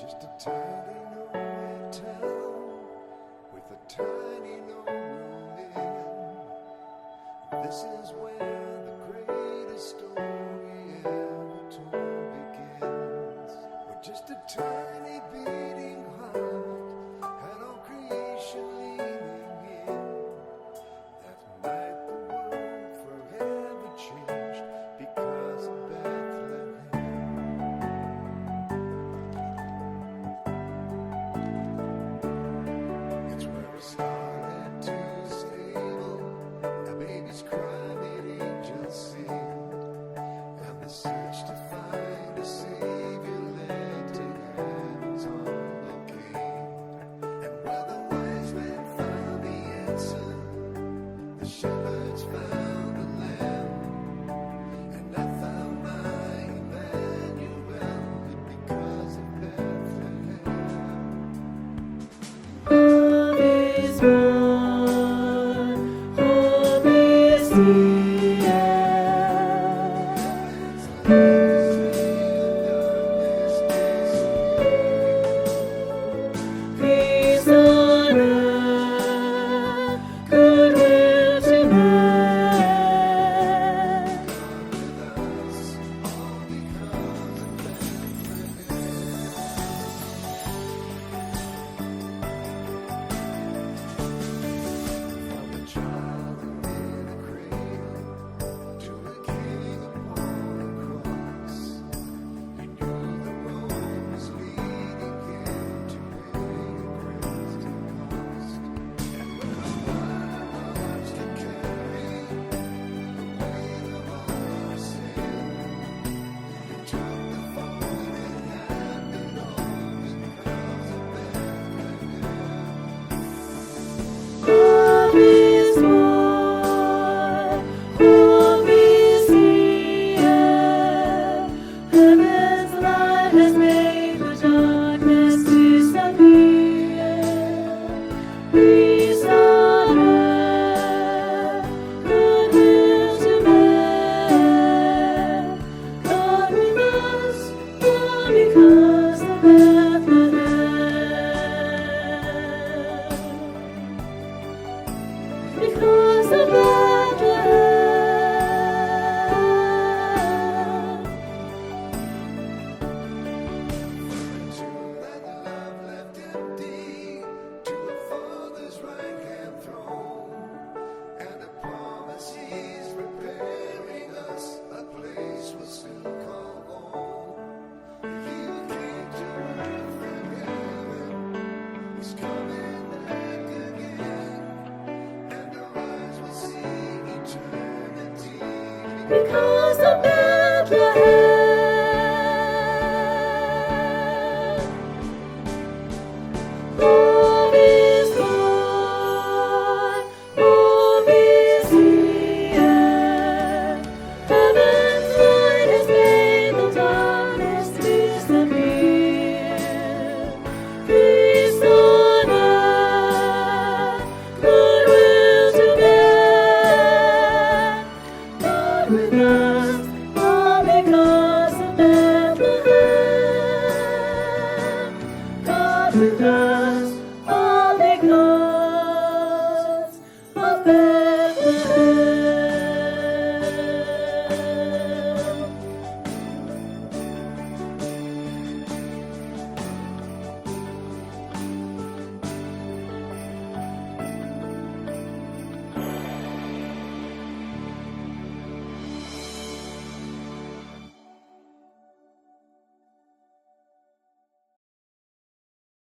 Just a tiny nowhere town with a tiny no room in. This is where the greatest story ever told begins. With just a tiny beating heart and all creation leaning in. That night the world forever changed because of Bethlehem. It's where a star led to a stable, a baby's cry made angels sing, and the search to find a savior led to heaven's humble king. And where the wise men found the answer, the shepherds found the lamb, and I found my Emmanuel because of Bethlehem. Love is born, hope is here. Peace on earth, goodwill to men. From a child in a cradle to a king upon a cross, he knew the road was leading him to pay a great cost. And when the wide arms can carry the weight of all our sin, he took the fall and had it all because of Bethlehem. Love is born, hope is here. Heaven's light has made the darkness disappear. Peace on earth, goodwill to men. God with us, all because of Bethlehem. Because of Bethlehem. To that love left empty, to a father's right hand throne, and a promise he's preparing us a place we'll soon call home. He who came to earth from heaven is coming back again, and our eyes will see eternity. Because of Bethlehem. Love is born, hope is here. Heaven's light has made the darkness disappear. Peace on earth, goodwill to men. God with us, all because of Bethlehem. God with us, all because of Bethlehem.